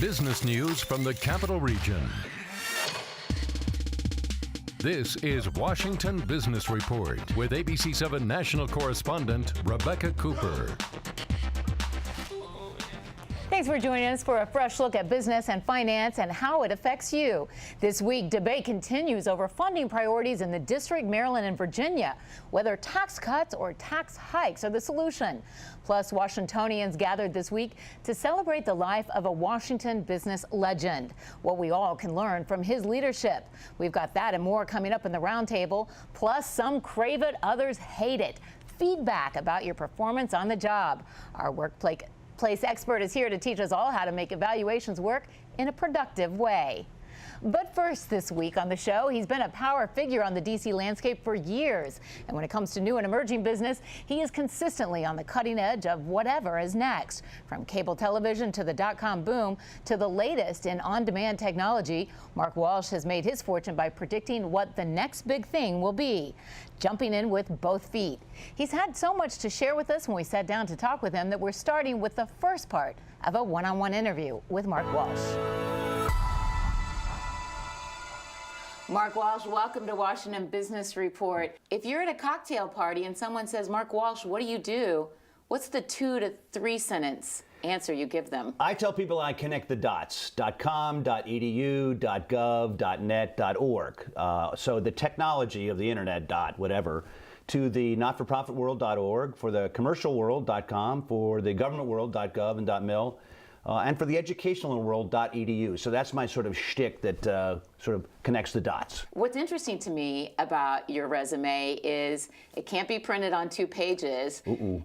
business news from the Capital Region. This is Washington Business Report with ABC 7 national correspondent Rebecca Cooper. Thanks for joining us for a fresh look at business and finance and how it affects you. This week, debate continues over funding priorities in the District, Maryland, and Virginia, whether tax cuts or tax hikes are the solution. Plus, Washingtonians gathered this week to celebrate the life of a Washington business legend, what we all can learn from his leadership. We've got that and more coming up in the roundtable. Plus, some crave it, others hate it. Feedback about your performance on the job. Our workplace expert is here to teach us all how to make evaluations work in a productive way. But first this week on the show, he's been a power figure on the D.C. landscape for years. And when it comes to new and emerging business, he is consistently on the cutting edge of whatever is next. From cable television to the dot-com boom to the latest in on-demand technology, Mark Walsh has made his fortune by predicting what the next big thing will be, jumping in with both feet. He's had so much to share with us when we sat down to talk with him that we're starting with the first part of a one-on-one interview with Mark Walsh. Mark Walsh, welcome to Washington Business Report. If you're at a cocktail party and someone says, Mark Walsh, what do? What's the 2 to 3 sentence answer you give them? I tell people I connect the dots, .com, .edu, .gov, .net, .org. So the technology of the internet, whatever, to the not-for-profit world.org, for the commercial world.com, for the government world.gov and .mil. And for the educational world, .edu. So that's my sort of shtick that sort of connects the dots. What's interesting to me about your resume is it can't be printed on 2 pages. And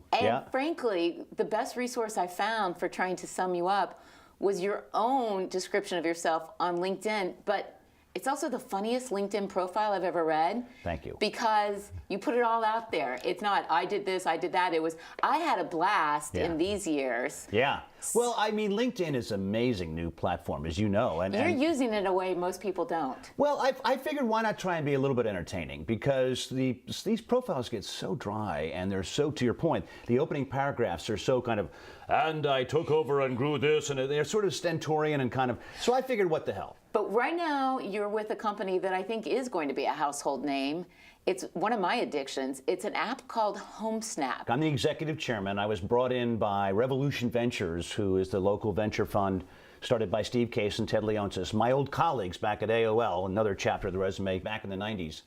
frankly, the best resource I found for trying to sum you up was your own description of yourself on LinkedIn. But it's also the funniest LinkedIn profile I've ever read. Thank you. Because you put it all out there. It's not, I did this, I did that. It was, I had a blast in these years. Yeah. Well, I mean, LinkedIn is an amazing new platform, as you know. And you're using it in a way most people don't. Well, I figured why not try and be a little bit entertaining, because these profiles get so dry and they're so, to your point, the opening paragraphs are so kind of, and I took over and grew this, and they're sort of stentorian and kind of, so I figured what the hell. But right now, you're with a company that I think is going to be a household name. It's one of my addictions. It's an app called HomeSnap. I'm the executive chairman. I was brought in by Revolution Ventures, who is the local venture fund started by Steve Case and Ted Leonsis, my old colleagues back at AOL, another chapter of the resume back in the 90s.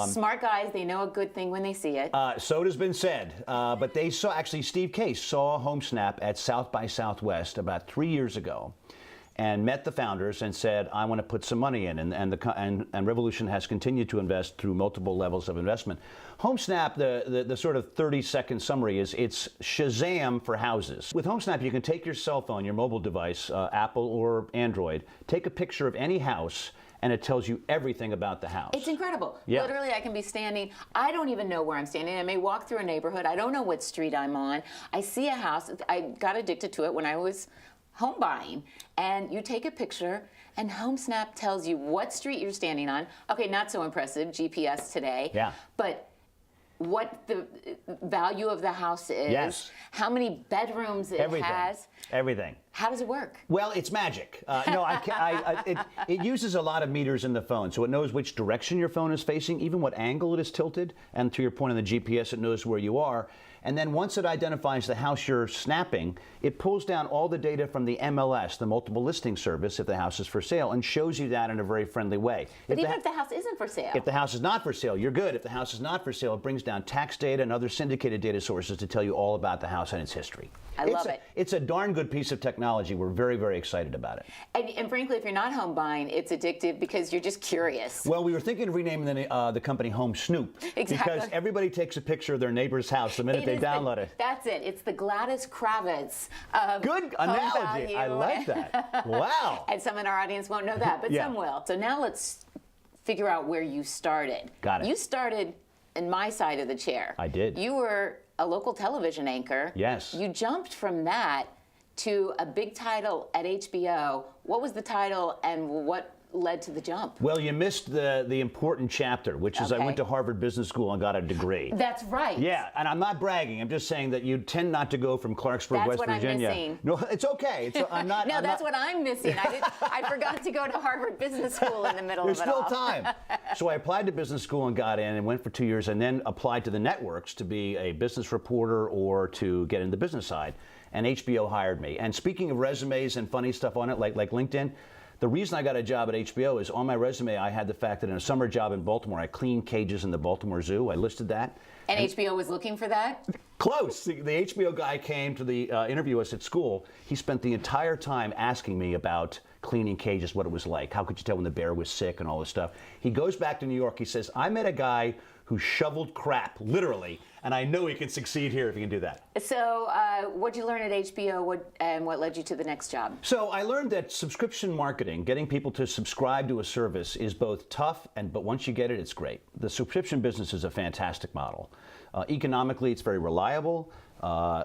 Smart guys, they know a good thing when they see it. So it has been said. But they saw, actually, Steve Case saw HomeSnap at South by Southwest about 3 years ago, and met the founders and said, I want to put some money in. And Revolution has continued to invest through multiple levels of investment. HomeSnap, the sort of 30-second summary is it's Shazam for houses. With HomeSnap, you can take your cell phone, your mobile device, Apple or Android, take a picture of any house, and it tells you everything about the house. It's incredible. Yeah. Literally, I can be standing, I don't even know where I'm standing. I may walk through a neighborhood. I don't know what street I'm on. I see a house. I got addicted to it when I was home buying, and you take a picture and HomeSnap tells you what street you're standing on. Okay, not so impressive, GPS today. Yeah. But what the value of the house is, how many bedrooms it has. Everything. How does it work? Well, it's magic. It uses a lot of meters in the phone, so it knows which direction your phone is facing, even what angle it is tilted, and to your point on the GPS, it knows where you are. And then once it identifies the house you're snapping, it pulls down all the data from the MLS, the multiple listing service, if the house is for sale, and shows you that in a very friendly way. But even if the house isn't for sale? If the house is not for sale, you're good. If the house is not for sale, it brings down tax data and other syndicated data sources to tell you all about the house and its history. I love it. It's a darn good piece of technology. We're very, very excited about it. And frankly, if you're not home buying, it's addictive because you're just curious. Well, we were thinking of renaming the company Home Snoop. Exactly. Because everybody takes a picture of their neighbor's house the minute they download it. That's it. It's the Gladys Kravitz of good analogy. I like that. Wow. And some in our audience won't know that, but some will. So now let's figure out where you started. Got it. You started in my side of the chair. I did. You were a local television anchor. Yes. You jumped from that to a big title at HBO. What was the title, and what led to the jump? Well, you missed the important chapter, which is I Okay. went to Harvard Business School and got a degree. That's right. Yeah, and I'm not bragging. I'm just saying that you tend not to go from Clarksburg, That's West what I'm Virginia. missing. No, it's okay. I'm not. No, I'm that's not, what I'm missing. I forgot to go to Harvard Business School in the middle There's of it all. still time. So I applied to business school and got in and went for 2 years and then applied to the networks to be a business reporter or to get into the business side. And HBO hired me. And speaking of resumes and funny stuff on it, like LinkedIn, the reason I got a job at HBO is on my resume I had the fact that in a summer job in Baltimore, I cleaned cages in the Baltimore Zoo. I listed that. And HBO was looking for that? Close. The HBO guy came to the interview us at school. He spent the entire time asking me about cleaning cages, what it was like. How could you tell when the bear was sick and all this stuff? He goes back to New York. He says, I met a guy who shoveled crap, literally, and I know he can succeed here if he can do that. So what'd you learn at HBO and what led you to the next job? So I learned that subscription marketing, getting people to subscribe to a service, is both tough, but once you get it, it's great. The subscription business is a fantastic model. Economically, it's very reliable.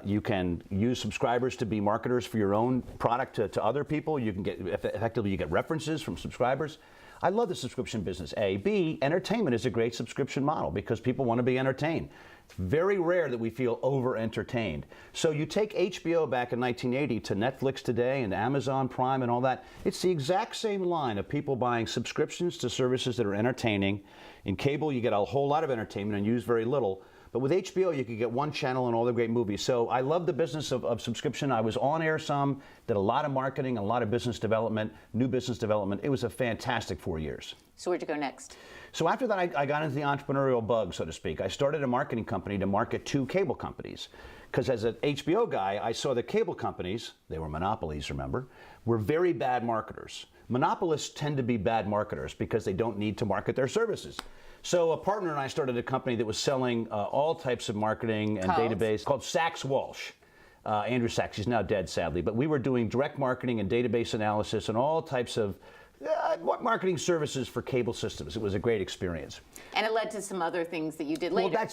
You can use subscribers to be marketers for your own product to other people. You can get, effectively, you get references from subscribers. I love the subscription business, A. B, entertainment is a great subscription model because people want to be entertained. It's very rare that we feel over-entertained. So you take HBO back in 1980 to Netflix today and Amazon Prime and all that, it's the exact same line of people buying subscriptions to services that are entertaining. In cable, you get a whole lot of entertainment and use very little. But with HBO, you could get one channel and all the great movies. So I love the business of subscription. I was on air some, did a lot of marketing, a lot of business development, new business development. It was a fantastic 4 years. So where'd you go next? So after that, I got into the entrepreneurial bug, so to speak. I started a marketing company to market to cable companies. Because as an HBO guy, I saw the cable companies, they were monopolies, remember, were very bad marketers. Monopolists tend to be bad marketers because they don't need to market their services. So a partner and I started a company that was selling all types of marketing and database called Sachs Walsh. Andrew Sachs, he's now dead, sadly. But we were doing direct marketing and database analysis and all types of marketing services for cable systems. It was a great experience. And it led to some other things that you did later. Well,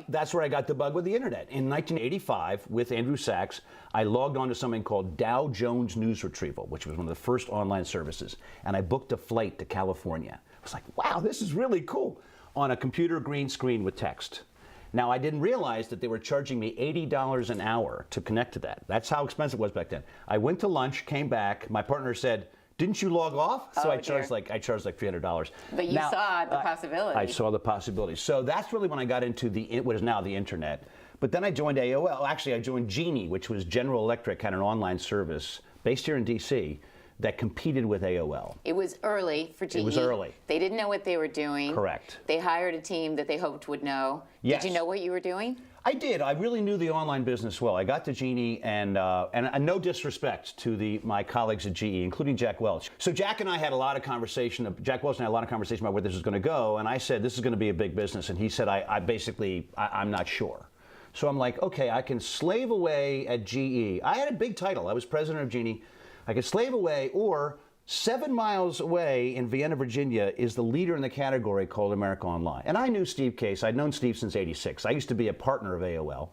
that's where I got the bug with the internet. In 1985, with Andrew Sachs, I logged on to something called Dow Jones News Retrieval, which was one of the first online services. And I booked a flight to California. I was like, wow, this is really cool, on a computer green screen with text. Now, I didn't realize that they were charging me $80 an hour to connect to that. That's how expensive it was back then. I went to lunch, came back, my partner said, didn't you log off? So I charged like $300. But you saw the possibility. I saw the possibility. So that's really when I got into what is now the internet. But then I joined AOL. Actually, I joined Genie, which was General Electric, had an online service based here in DC that competed with AOL. It was early for GE. It was early. They didn't know what they were doing. Correct. They hired a team that they hoped would know. Yes. Did you know what you were doing? I did. I really knew the online business well. I got to Genie, and no disrespect to my colleagues at GE, including Jack Welch. So Jack and I had a lot of conversation. Jack Welch and I had a lot of conversation about where this was going to go, and I said, this is going to be a big business, and he said, I'm not sure. So I'm like, okay, I can slave away at GE. I had a big title. I was president of Genie. I could slave away, or 7 miles away in Vienna, Virginia, is the leader in the category called America Online. And I knew Steve Case. I'd known Steve since '86. I used to be a partner of AOL.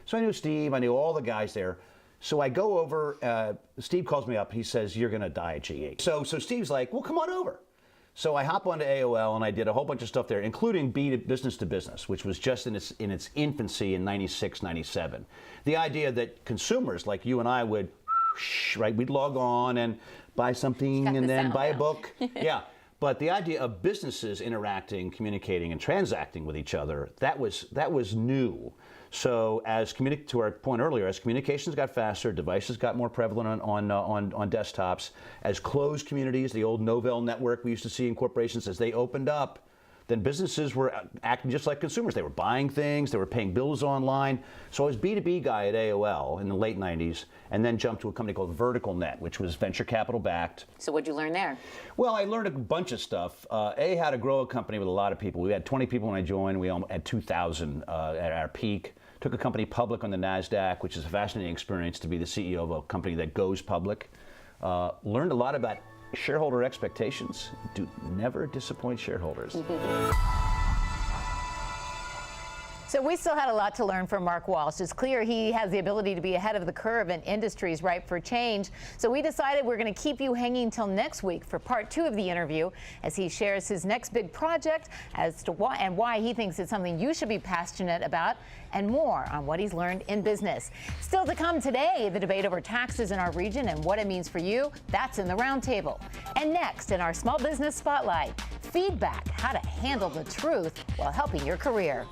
So I knew Steve. I knew all the guys there. So I go over. Steve calls me up. He says, you're going to die at GE. So Steve's like, well, come on over. So I hop onto AOL, and I did a whole bunch of stuff there, including business to business, which was just in its infancy in '96, '97. The idea that consumers like you and I would, right, we'd log on and buy something and then buy a book. Yeah. But the idea of businesses interacting, communicating, and transacting with each other, that was new. So to our point earlier, as communications got faster, devices got more prevalent on desktops, as closed communities, the old Novell network we used to see in corporations, as they opened up, then businesses were acting just like consumers. They were buying things, they were paying bills online. So I was B2B guy at AOL in the late 90s, and then jumped to a company called Vertical Net, which was venture capital backed. So what'd you learn there? Well, I learned a bunch of stuff. How to grow a company with a lot of people. We had 20 people when I joined. We had 2,000 at our peak. Took a company public on the NASDAQ, which is a fascinating experience to be the CEO of a company that goes public. Learned a lot about shareholder expectations. Do never disappoint shareholders. So we still had a lot to learn from Mark Walsh. It's clear he has the ability to be ahead of the curve in industries ripe for change. So we decided we're going to keep you hanging till next week for part 2 of the interview as he shares his next big project as to why he thinks it's something you should be passionate about, and more on what he's learned in business. Still to come today, the debate over taxes in our region and what it means for you. That's in the roundtable. And next, in our small business spotlight, feedback, how to handle the truth while helping your career.